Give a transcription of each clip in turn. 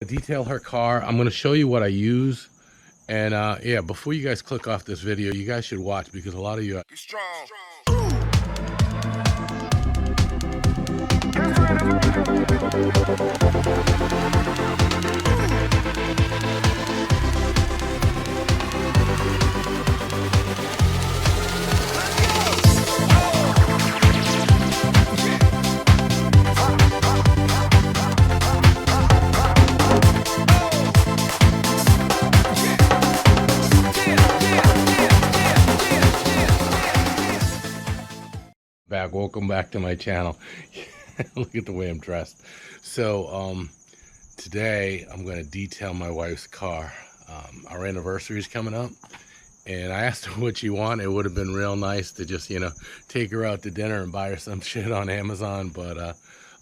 detail her car. I'm going to show you what I use. And yeah, before you guys click off this video, you guys should watch because a lot of you... Welcome back to my channel. Look at the way I'm dressed. So today I'm going to detail my wife's car. Our anniversary is coming up, and I asked her what she wanted. It would have been real nice to just, you know, take her out to dinner and buy her some shit on Amazon, but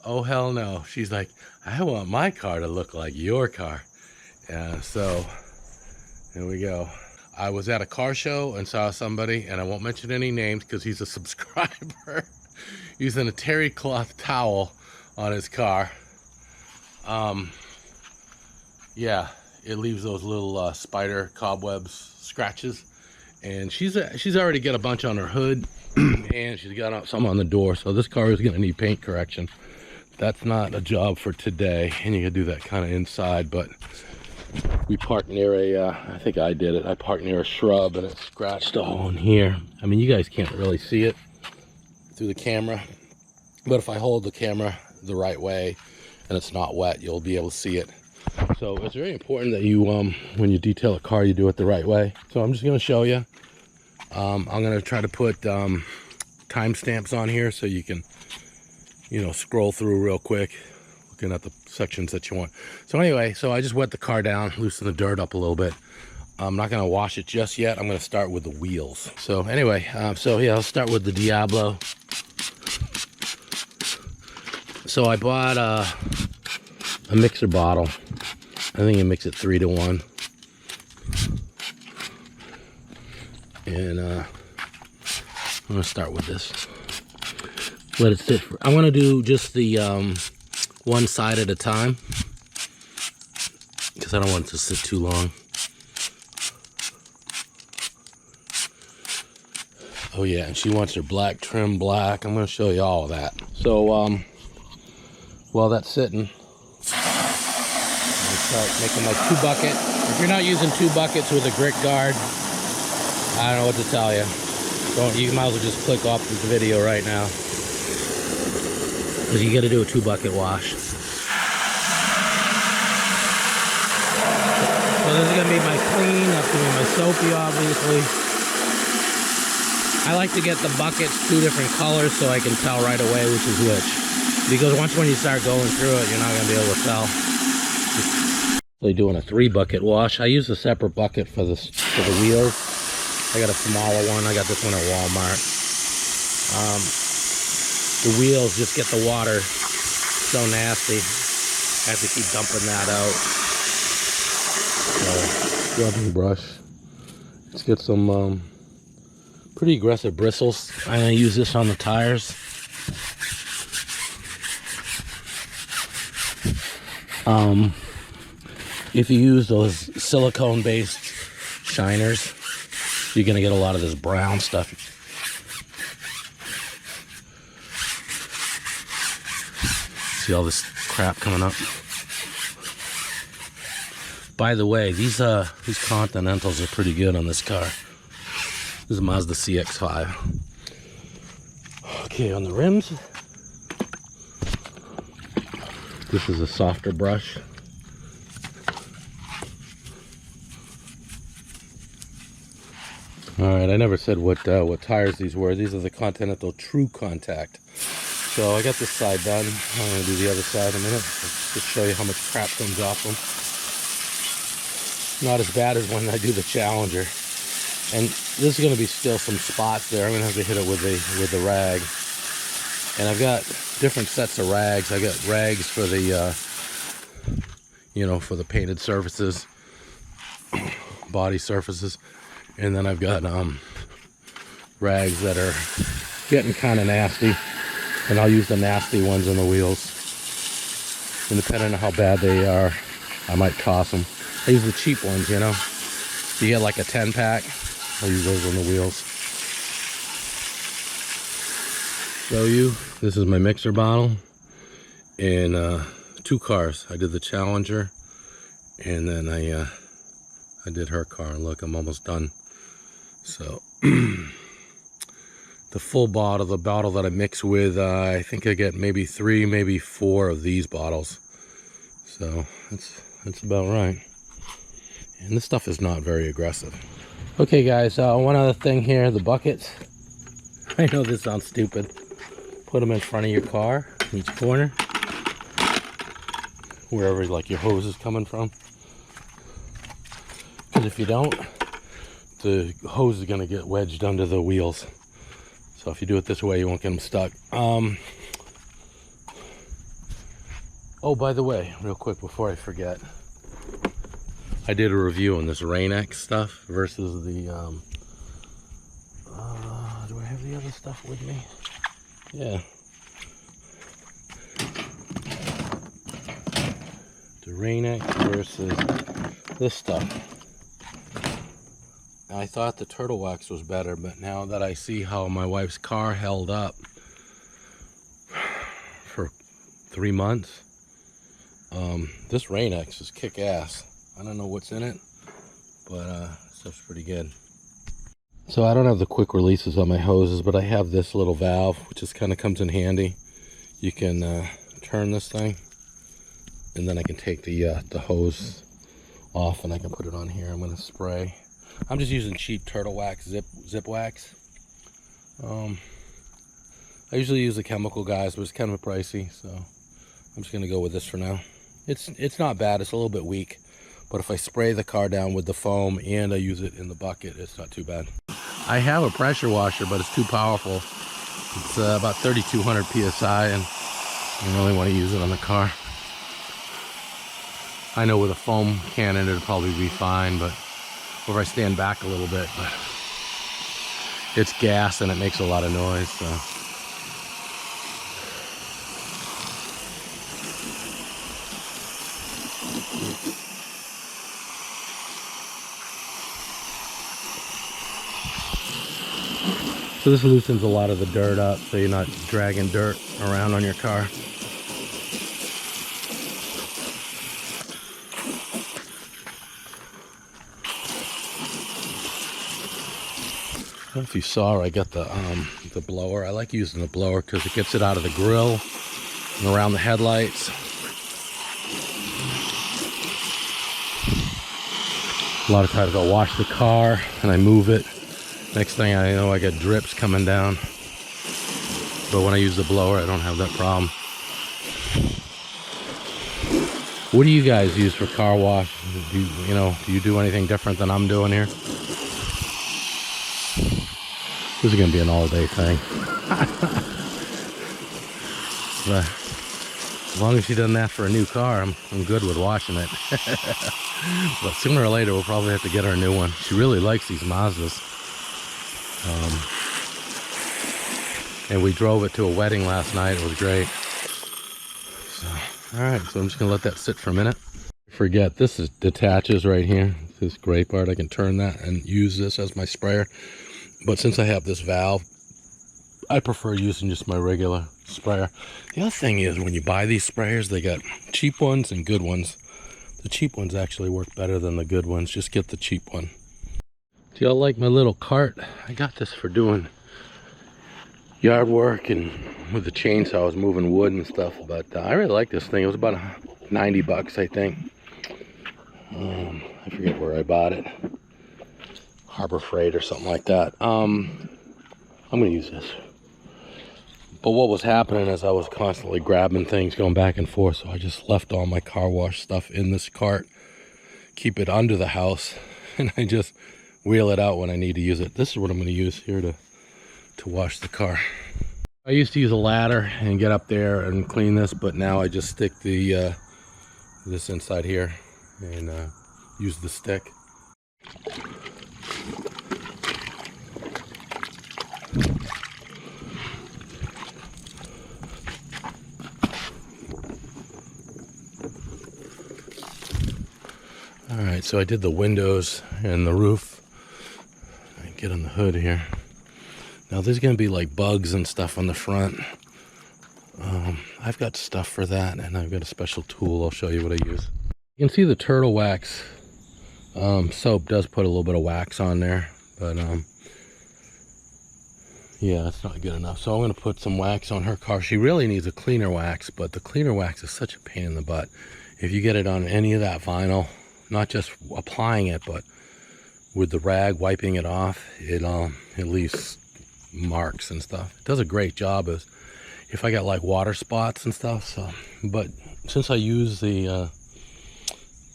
oh hell no. She's like, I want my car to look like your car. So here we go. I was at a car show and saw somebody, and I won't mention any names because he's a subscriber, using a terry cloth towel on his car. Yeah, it leaves those little spider cobwebs scratches, and she's already got a bunch on her hood and she's got some on the door, so this car is going to need paint correction. That's not a job for today, and you can do that kind of inside, but we parked near a I think I did it. I parked near a shrub and it scratched a hole in here. I mean, you guys can't really see it through the camera, but if I hold the camera the right way and it's not wet, you'll be able to see it. So it's very important that you when you detail a car, you do it the right way. So I'm just going to show you. I'm going to try to put timestamps on here so you can, you know, scroll through real quick, looking at the sections that you want. So anyway, so I just wet the car down, loosen the dirt up a little bit. I'm not going to wash it just yet. I'm going to start with the wheels. So anyway, so yeah, I'll start with the Diablo. So I bought a mixer bottle. I think you mix it 3 to 1. And I'm going to start with this. Let it sit for, I want to do just the one side at a time because I don't want it to sit too long. Oh yeah, and she wants her black trim black. I'm going to show you all of that. So while that's sitting, I'm going to start making my 2 bucket. If you're not using 2 buckets with a grit guard, I don't know what to tell you. You might as well just click off the video right now, because you got to do a 2 bucket wash. So this is going to be my clean, that's going to be my soapy, obviously. I like to get the buckets 2 different colors so I can tell right away which is which. Because when you start going through it, you're not going to be able to tell. Really doing a 3 bucket wash. I use a separate bucket for the wheels. I got a smaller one. I got this one at Walmart. The wheels just get the water so nasty. I have to keep dumping that out. So, rubbing brush. Let's get some pretty aggressive bristles. I'm going to use this on the tires. If you use those silicone-based shiners, you're going to get a lot of this brown stuff. See all this crap coming up. By the way, these Continentals are pretty good on this car. This is a Mazda CX-5. Okay, on the rims, this is a softer brush. All right, I never said what tires these were. These are the Continental True Contact. So I got this side done. I'm going to do the other side in a minute. Just show you how much crap comes off them. Not as bad as when I do the Challenger. And there's going to be still some spots there. I'm going to have to hit it with the rag. And I've got different sets of rags. I got rags for the, you know, for the painted surfaces, body surfaces. And then I've got rags that are getting kind of nasty, and I'll use the nasty ones on the wheels. And depending on how bad they are, I might toss them. I use the cheap ones, you know. You get like a 10-pack. I use those on the wheels. Show you, this is my mixer bottle in 2 cars. I did the Challenger, and then I did her car. And look, I'm almost done. So the full bottle, the bottle that I mix with, I think I get maybe 3, maybe 4 of these bottles. So that's about right. And this stuff is not very aggressive. Okay guys, one other thing here, the buckets. I know this sounds stupid. Put them in front of your car, each corner, wherever like your hose is coming from. Because if you don't, the hose is going to get wedged under the wheels. So if you do it this way, you won't get them stuck. Oh, by the way, real quick before I forget, I did a review on this Rain-X stuff versus the, do I have the other stuff with me? Yeah. The Rain-X versus this stuff. I thought the TurtleWax was better, but now that I see how my wife's car held up for 3 months, this Rain-X is kick-ass. I don't know what's in it, but stuff's pretty good. So I don't have the quick releases on my hoses, but I have this little valve, which just kind of comes in handy. You can turn this thing, and then I can take the hose off, and I can put it on here. I'm going to spray. I'm just using cheap TurtleWax zip wax. I usually use the chemical guys, but it's kind of pricey, so I'm just going to go with this for now. It's not bad. It's a little bit weak, but if I spray the car down with the foam and I use it in the bucket, it's not too bad. I have a pressure washer, but it's too powerful. It's about 3,200 psi, and I only want to use it on the car. I know with a foam cannon it'll probably be fine, but if I stand back a little bit, but it's gas and it makes a lot of noise, so. So this loosens a lot of the dirt up, so you're not dragging dirt around on your car. I don't know if you saw, I got the blower. I like using the blower because it gets it out of the grill and around the headlights. A lot of times I'll wash the car and I move it. Next thing I know, I get drips coming down. But when I use the blower, I don't have that problem. What do you guys use for car wash? Do you do anything different than I'm doing here? This is going to be an all-day thing. But as long as she doesn't ask for a new car, I'm good with washing it. But sooner or later, we'll probably have to get her a new one. She really likes these Mazdas. And we drove it to a wedding last night. It was great. So, all right, so I'm just going to let that sit for a minute. Forget, this detaches right here. This gray part, I can turn that and use this as my sprayer. But since I have this valve, I prefer using just my regular sprayer. The other thing is, when you buy these sprayers, they got cheap ones and good ones. The cheap ones actually work better than the good ones. Just get the cheap one. Do y'all like my little cart? I got this for doing yard work and with the chainsaw, I was moving wood and stuff. But I really like this thing. It was about 90 bucks, I think. I forget where I bought it. Harbor Freight or something like that. I'm gonna use this. But what was happening is I was constantly grabbing things, going back and forth, so I just left all my car wash stuff in this cart, keep it under the house, and I just wheel it out when I need to use it. This is what I'm going to use here to wash the car. I used to use a ladder and get up there and clean this, but now I just stick the this inside here and use the stick. All right, so I did the windows and the roof. I get on the hood here. Now there's gonna be like bugs and stuff on the front. I've got stuff for that, and I've got a special tool. I'll show you what I use. You can see the TurtleWax soap does put a little bit of wax on there, but yeah, it's not good enough. So I'm gonna put some wax on her car. She really needs a cleaner wax, but the cleaner wax is such a pain in the butt. If you get it on any of that vinyl, not just applying it, but with the rag wiping it off, it leaves marks and stuff. It does a great job as if I got like water spots and stuff. So, but since I use the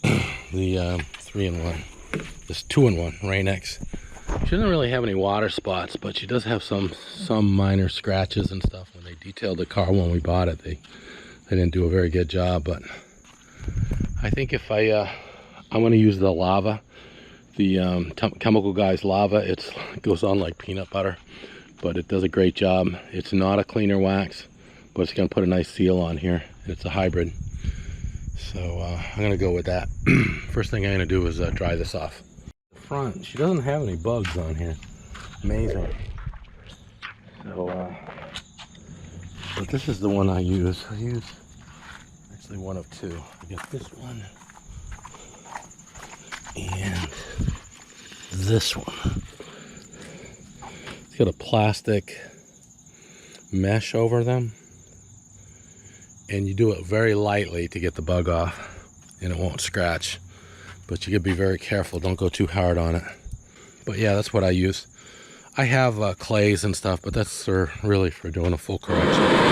3-in-1, this 2-in-1 Rain-X, she doesn't really have any water spots, but she does have some minor scratches and stuff. When they detailed the car when we bought it, they didn't do a very good job. But I think if I'm going to use the lava, the Chemical Guys lava. It goes on like peanut butter, but it does a great job. It's not a cleaner wax, but it's going to put a nice seal on here. It's a hybrid, so I'm going to go with that. First thing I'm going to do is dry this off. The front, she doesn't have any bugs on here. Amazing. So but this is the one I use. I use actually one of two. I got this one and this one. It's got a plastic mesh over them, and you do it very lightly to get the bug off, and it won't scratch, but you gotta be very careful. Don't go too hard on it. But yeah, that's what I use. I have clays and stuff, but that's really for doing a full correction.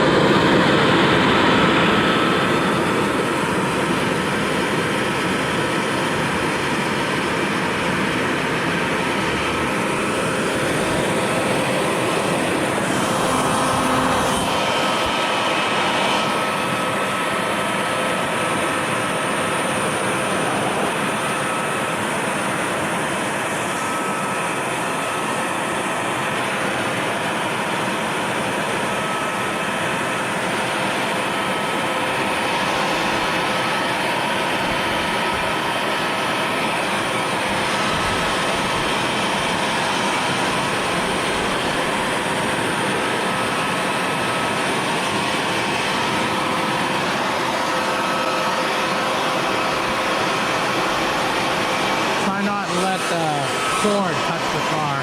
Sword touch the car. I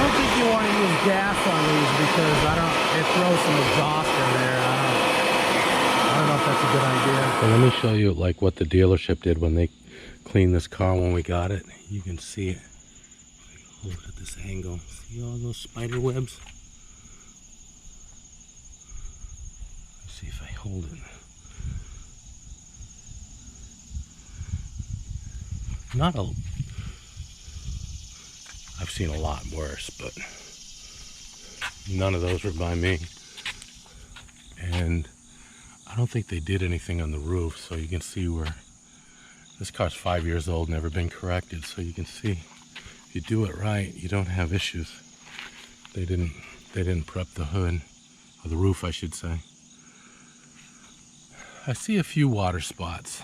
don't think you want to use gas on these because it throws some exhaust in there. I don't know if that's a good idea. So let me show you like what the dealership did when they cleaned this car when we got it. You can see it. Hold it at this angle. See all those spider webs? Let's see if I hold it. I've seen a lot worse, but none of those were by me. And I don't think they did anything on the roof, so you can see where this car's 5 years old, never been corrected. So you can see if you do it right, you don't have issues. They didn't prep the hood, or the roof I should say. I see a few water spots,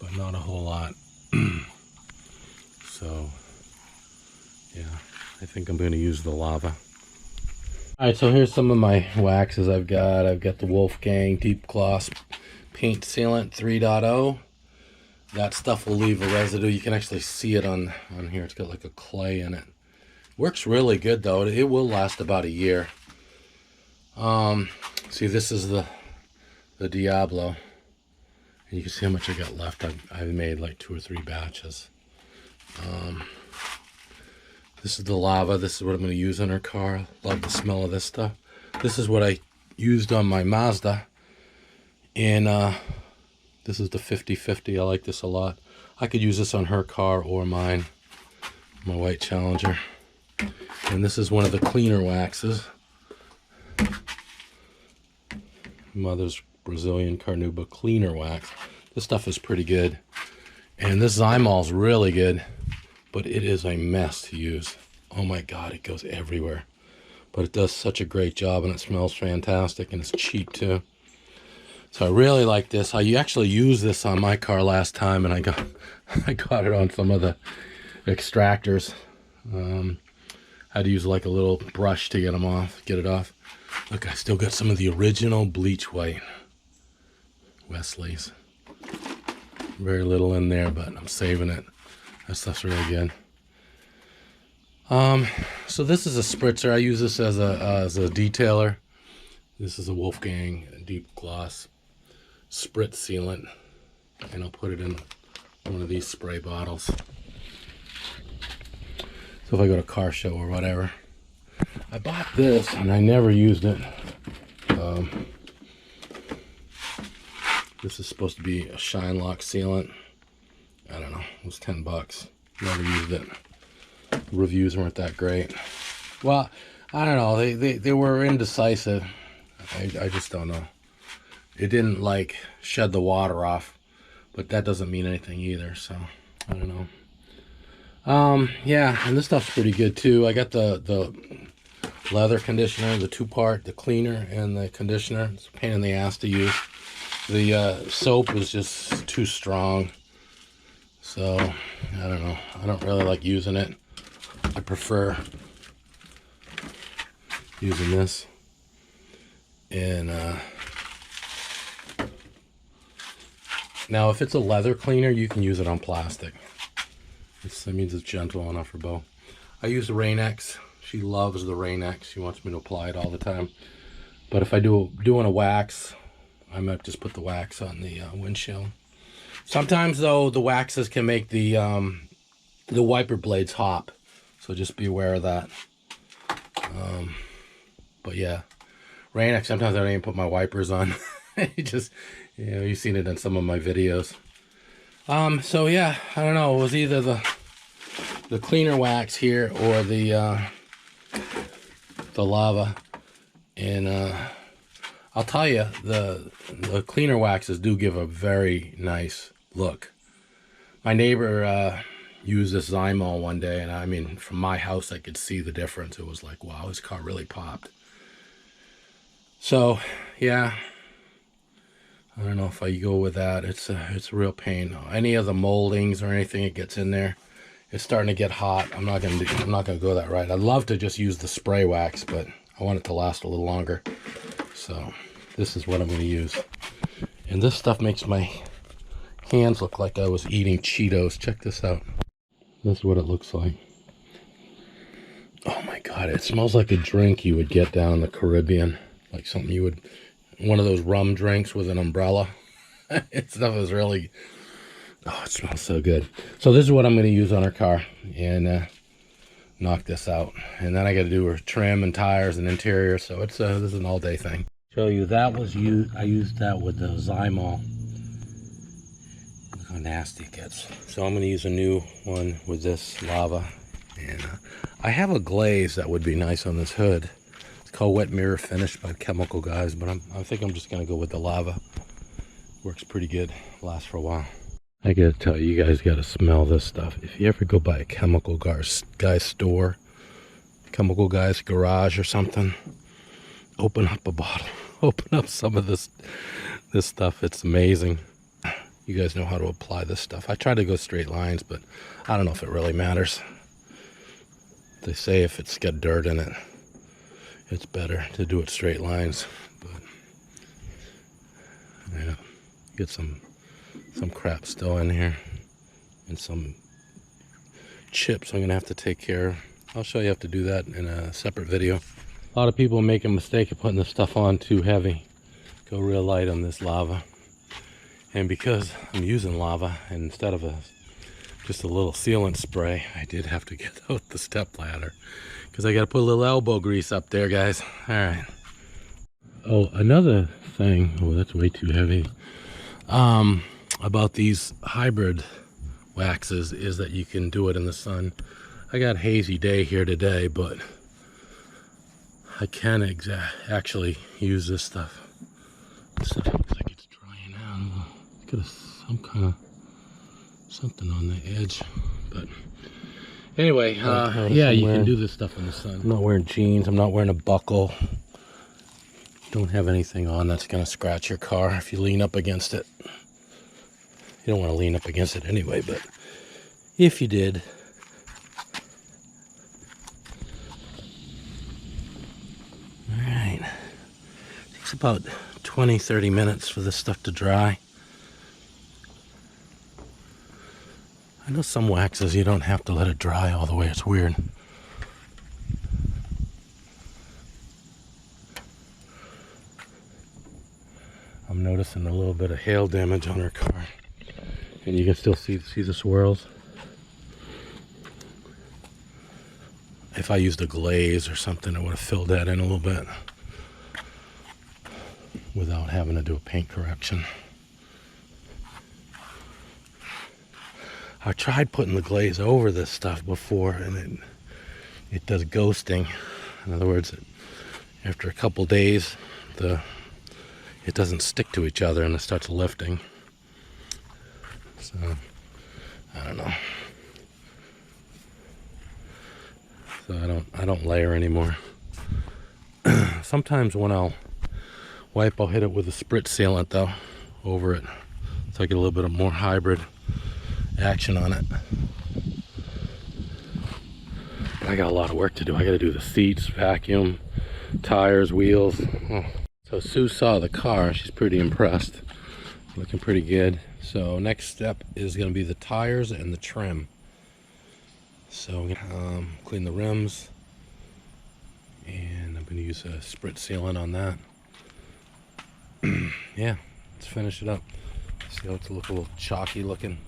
but not a whole lot. So yeah, I think I'm going to use the lava. Alright, so here's some of my waxes I've got. I've got the Wolfgang Deep Gloss Paint Sealant 3.0. That stuff will leave a residue. You can actually see it on here. It's got like a clay in it. Works really good though. It will last about a year. See, this is the Diablo. And you can see how much I got left. I've made like 2 or 3 batches. This is the lava. This is what I'm going to use on her car. Love the smell of this stuff. This is what I used on my Mazda. And this is the 50/50. I like this a lot. I could use this on her car or mine. My white Challenger. And this is one of the cleaner waxes. Mother's Brazilian Carnauba cleaner wax. This stuff is pretty good. And this Zymol's really good, but it is a mess to use. Oh my God, it goes everywhere. But it does such a great job, and it smells fantastic, and it's cheap too. So I really like this. I actually used this on my car last time, and I got it on some of the extractors. Had to use like a little brush to get it off. Look, I still got some of the original bleach white Wesley's. Very little in there, but I'm saving it. That stuff's really good. So this is a spritzer. I use this as a detailer. This is a Wolfgang deep gloss spritz sealant, and I'll put it in one of these spray bottles. So if I go to a car show or whatever. I bought this and I never used it. This is supposed to be a shine lock sealant. I don't know, it was 10 bucks. Never used it. Reviews weren't that great. Well, I don't know, they were indecisive. I just don't know. It didn't like shed the water off, but that doesn't mean anything either, so I don't know. Yeah, and this stuff's pretty good too. I got the leather conditioner, the 2-part, the cleaner and the conditioner. It's a pain in the ass to use. The soap was just too strong, so I don't know. I don't really like using it. I prefer using this. And now if it's a leather cleaner, you can use it on plastic. That means it's gentle enough for Bo. I use the Rain-X. She loves the Rain-X. She wants me to apply it all the time. But if I doing a wax, I might just put the wax on the windshield. Sometimes though, the waxes can make the wiper blades hop, so just be aware of that. But yeah, Rain-X. Sometimes I don't even put my wipers on. Just, you know, you've seen it in some of my videos. So yeah, I don't know. It was either the cleaner wax here or the lava, and I'll tell you, the cleaner waxes do give a very nice look. My neighbor used this Zymol one day, and I mean, from my house I could see the difference. It was like, wow, his car really popped. So yeah, I don't know if I go with that. It's a real pain. Any of the moldings or anything that gets in there, it's starting to get hot. I'm not gonna go that right. I'd love to just use the spray wax, but I want it to last a little longer. So this is what I'm gonna use. And this stuff makes my hands look like I was eating Cheetos. Check this out. This is what it looks like. Oh my God, it smells like a drink you would get down in the Caribbean. Like something you would, one of those rum drinks with an umbrella. It stuff is really, oh, it smells so good. So this is what I'm going to use on our car, and knock this out. And then I got to do her trim and tires and interior. So it's this is an all day thing. Show you that was I used that with the Zymol. Look how nasty it gets. So I'm going to use a new one with this lava. And I have a glaze that would be nice on this hood. It's called Wet Mirror Finish by Chemical Guys, but I think I'm just going to go with the lava. Works pretty good. Lasts for a while. I got to tell you, you guys got to smell this stuff. If you ever go by a Chemical Guy's store, Chemical Guy's garage or something, open up a bottle. Open up some of this stuff. It's amazing. You guys know how to apply this stuff. I try to go straight lines, but I don't know if it really matters. They say if it's got dirt in it, it's better to do it straight lines. But yeah, get some crap still in here and some chips I'm gonna have to take care of. I'll show you how to do that in a separate video. A lot of people make a mistake of putting this stuff on too heavy. Go real light on this lava. And because I'm using lava, and instead of just a little sealant spray, I did have to get out the step ladder because I got to put a little elbow grease up there, guys. All right. Oh, another thing. Oh, that's way too heavy. About these hybrid waxes is that you can do it in the sun. I got a hazy day here today, but I can actually use this stuff. This stuff looks like it's drying out. It's got some kind of something on the edge, but anyway, yeah, you can do this stuff in the sun. I'm not wearing jeans. I'm not wearing a buckle. Don't have anything on that's going to scratch your car if you lean up against it. You don't want to lean up against it anyway, but if you did. Alright. Takes about 20-30 minutes for this stuff to dry. I know some waxes you don't have to let it dry all the way. It's weird. I'm noticing a little bit of hail damage on her car. And you can still see the swirls. If I used a glaze or something, it would have filled that in a little bit without having to do a paint correction. I tried putting the glaze over this stuff before, and it does ghosting. In other words, after a couple days, it doesn't stick to each other and it starts lifting. So I don't know. So I don't layer anymore. Sometimes when I'll wipe, I'll hit it with a spritz sealant though over it, so I get a little bit of more hybrid action on it. But I got a lot of work to do. I got to do the seats, vacuum, tires, wheels. Oh. So Sue saw the car. She's pretty impressed. Looking pretty good. So next step is going to be the tires and the trim. So I'm going to clean the rims, and I'm going to use a spritz sealant on that. Yeah, let's finish it up. See how it's a little chalky looking.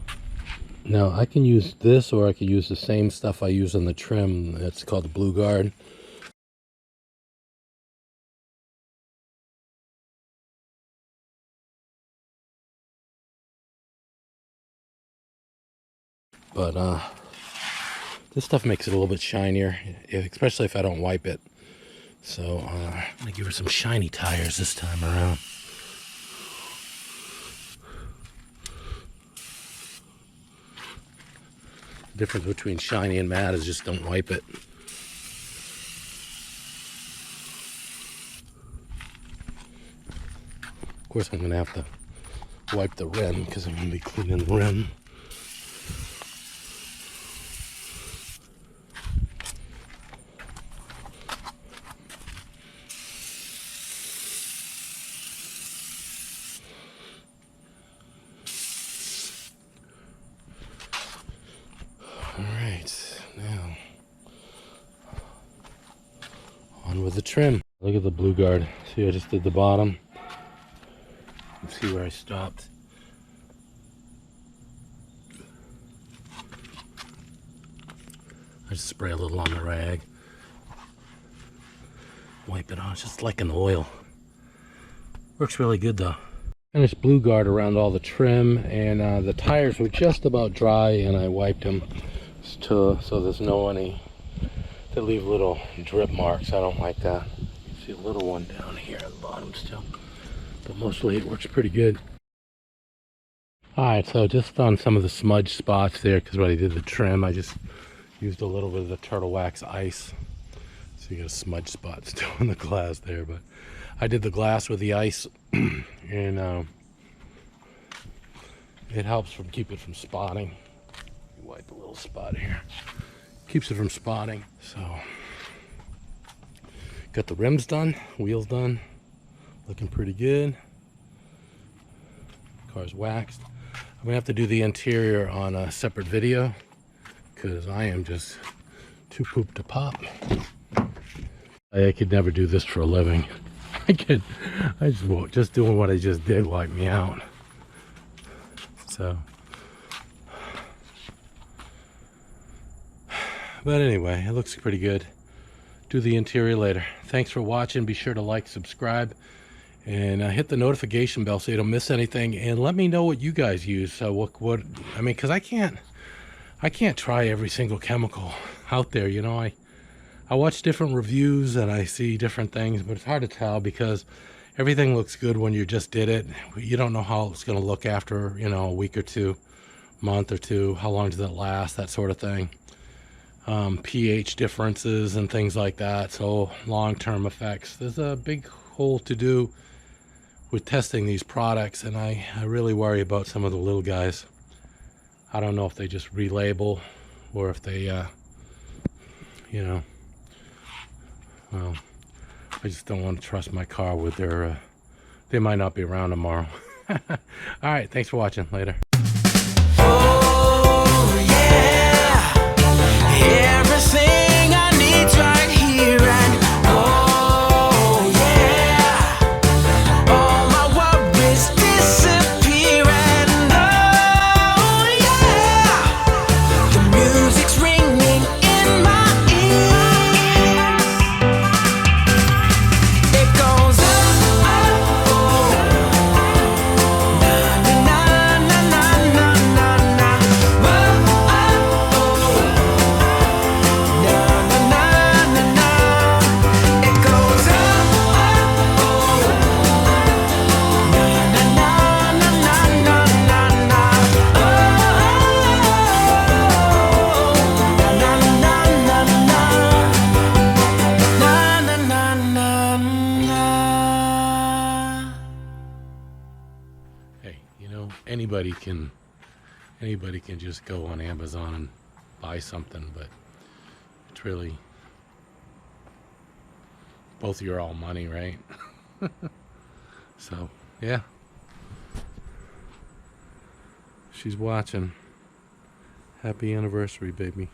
Now I can use this, or I could use the same stuff I use on the trim. It's called the Blue Guard. But this stuff makes it a little bit shinier, especially if I don't wipe it. So I'm gonna give her some shiny tires this time around. The difference between shiny and matte is just don't wipe it. Of course, I'm gonna have to wipe the rim because I'm gonna be cleaning the rim. Alright, now on with the trim. Look at the Blue Guard. See, I just did the bottom. Let's see where I stopped. I just spray a little on the rag. Wipe it off, just like an oil. Works really good though. Finished Blue Guard around all the trim, and the tires were just about dry, and I wiped them so there's no any to leave little drip marks. I don't like that. You see a little one down here at the bottom still, but mostly it works pretty good. Alright, so just on some of the smudge spots there, because when I did the trim, I just used a little bit of the TurtleWax Ice. So you got a smudge spot still in the glass there, but I did the glass with the ice, and it helps keep it from spotting. Wipe a little spot here. Keeps it from spotting. So, got the rims done, wheels done. Looking pretty good. Car's waxed. I'm gonna have to do the interior on a separate video because I am just too pooped to pop. I could never do this for a living. Just doing what I just did wiped me out. So, but anyway, it looks pretty good. Do the interior later. Thanks for watching. Be sure to like, subscribe, and hit the notification bell so you don't miss anything. And let me know what you guys use. So what I mean, because I can't try every single chemical out there. You know, I watch different reviews and I see different things, but it's hard to tell because everything looks good when you just did it. You don't know how it's going to look after, you know, a week or two, month or two. How long does it last? That sort of thing. pH differences and things like that. So long-term effects. There's a big whole to-do with testing these products, and I really worry about some of the little guys. I don't know if they just relabel or if they, you know, well, I just don't want to trust my car with their, they might not be around tomorrow. All right, thanks for watching. Later. Oh, yeah. Everything I need's right here and oh, yeah. All my worries disappear and oh, yeah. The music's ringing in my ears. It goes anybody can just go on Amazon and buy something, but it's really both your all money, right? So yeah, she's watching. Happy anniversary, baby.